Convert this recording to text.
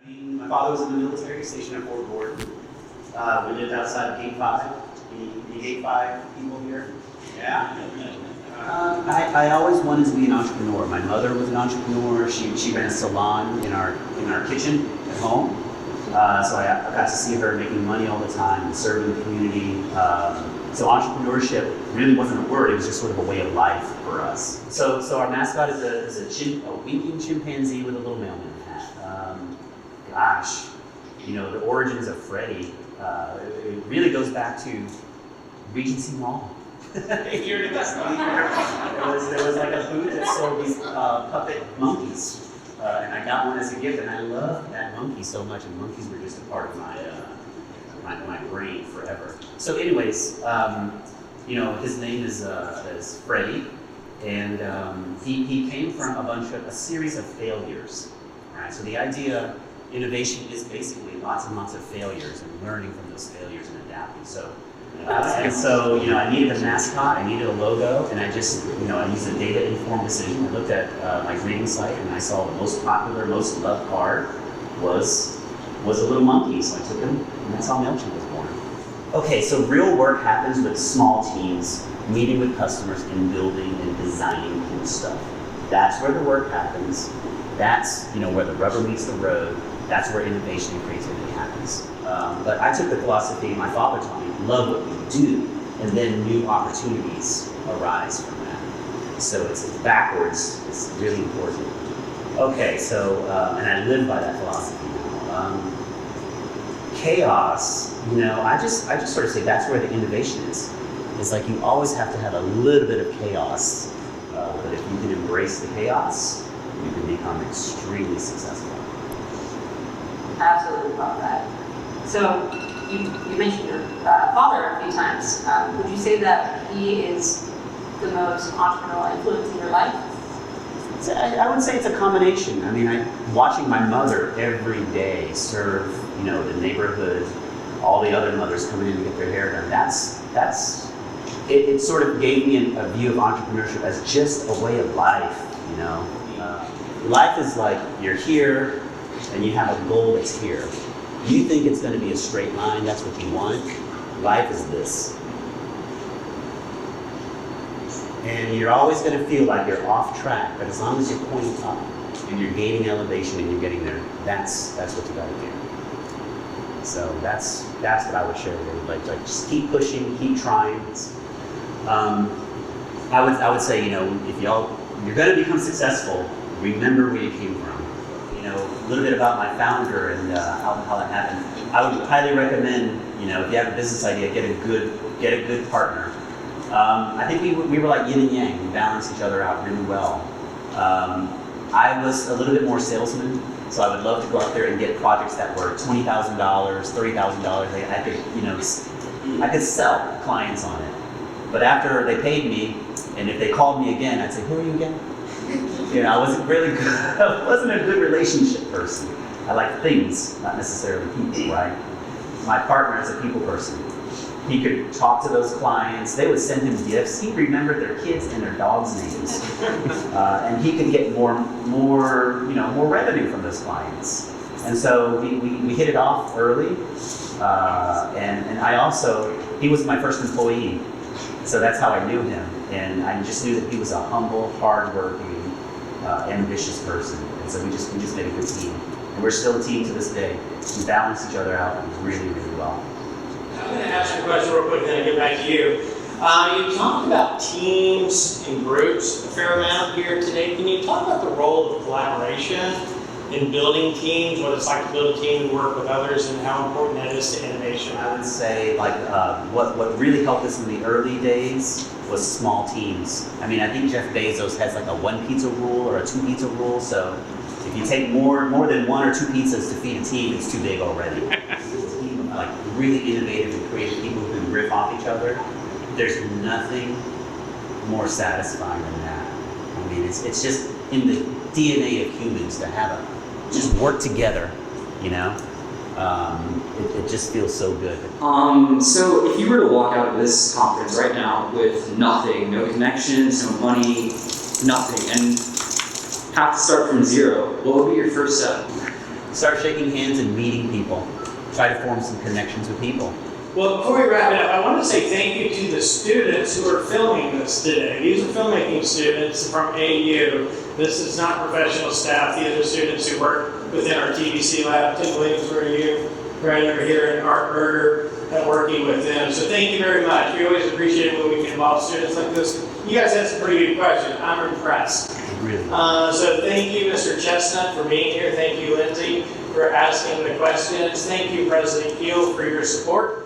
My father was in the military, stationed at Fort Worth. We lived outside of Gate 5. Any Gate 5 people here? Yeah? I always wanted to be an entrepreneur. My mother was an entrepreneur. She ran a salon in our kitchen at home. So I got to see her making money all the time and serving the community. So entrepreneurship really wasn't a word, it was just sort of a way of life for us. So our mascot is a winking chimpanzee with a little mailman hat. Gosh, the origins of Freddie, it really goes back to Regency Mall. Here in there was like a booth that sold these puppet monkeys. And I got one as a gift, and I loved that monkey so much, and monkeys were just a part of my brain forever. So anyways, his name is Freddie, and he came from a series of failures, right? So the idea, innovation is basically lots and lots of failures and learning from those failures and adapting. So I needed a mascot, I needed a logo, and I just, I used a data-informed decision. I looked at my greeting site, and I saw the most popular, most loved card was a little monkey, so I took him, and that's how Mailchimp was born. Okay, so real work happens with small teams, meeting with customers, and building and designing cool stuff. That's where the work happens. That's, where the rubber meets the road. That's where innovation and creativity happens. But I took the philosophy my father taught me, love what we do, and then new opportunities arise from that. So it's backwards, it's really important. Okay, so, and I live by that philosophy now. Chaos, I just sort of say that's where the innovation is. It's like you always have to have a little bit of chaos, but if you can embrace the chaos, you can become extremely successful. Absolutely love that. So you mentioned your father a few times. Would you say that he is the most entrepreneurial influence in your life? I would say it's a combination. I mean, watching my mother every day serve, the neighborhood, all the other mothers coming in to get their hair done. It sort of gave me a view of entrepreneurship as just a way of life. Life is like you're here and you have a goal that's here. You think it's going to be a straight line, that's what you want. Life is this. And you're always going to feel like you're off track, but as long as you're pointing up and you're gaining elevation and you're getting there, that's what you got to do. So that's what I would share with everybody. Like just keep pushing, keep trying. I would say, if you're going to become successful, remember where you came from. A little bit about my founder and how that happened. I would highly recommend, if you have a business idea, get a good partner. I think we were like yin and yang. We balanced each other out really well. I was a little bit more salesman, so I would love to go out there and get projects that were $20,000, $30,000. I could sell clients on it. But after they paid me, and if they called me again, I'd say, "Who are you again?" I wasn't really good. I wasn't a good relationship person. I like things, not necessarily people, right? My partner is a people person. He could talk to those clients. They would send him gifts. He remembered their kids and their dogs' names, and he could get more revenue from those clients. And so we hit it off early. And I also, he was my first employee, so that's how I knew him. And I just knew that he was a humble, hardworking, ambitious person. And so we just made a good team. And we're still a team to this day. We balance each other out really, really well. I'm going to ask you a question real quick, then I'll get back to you. You talked about teams and groups a fair amount here today. Can you talk about the role of collaboration in building teams, what it's like to build a team and work with others, and how important that is to innovation? I would say what really helped us in the early days was small teams. I mean, I think Jeff Bezos has like a 1 pizza rule or a 2 pizza rule. So if you take more than 1 or 2 pizzas to feed a team, it's too big already. It's a team of like really innovative and creative people who can riff off each other. There's nothing more satisfying than that. I mean, it's just in the DNA of humans to have just work together, it just feels so good. So if you were to walk out of this conference right now with nothing, no connections, no money, nothing, and have to start from zero, what would be your first step? start shaking hands and meeting people. Try to form some connections with people. Well, before we wrap it up, I want to say thank you to the students who are filming this today. These are filmmaking students from AU. This is not professional staff. These are students who work within our TVC lab. Tim Williams, where are you? Right over here, and Art Berger, and working with them. So thank you very much. We always appreciate it when we can involve students like this. You guys had some pretty good questions. I'm impressed. Really. So thank you, Mr. Chestnut, for being here. Thank you, Lindsay, for asking the questions. Thank you, President Keel, for your support.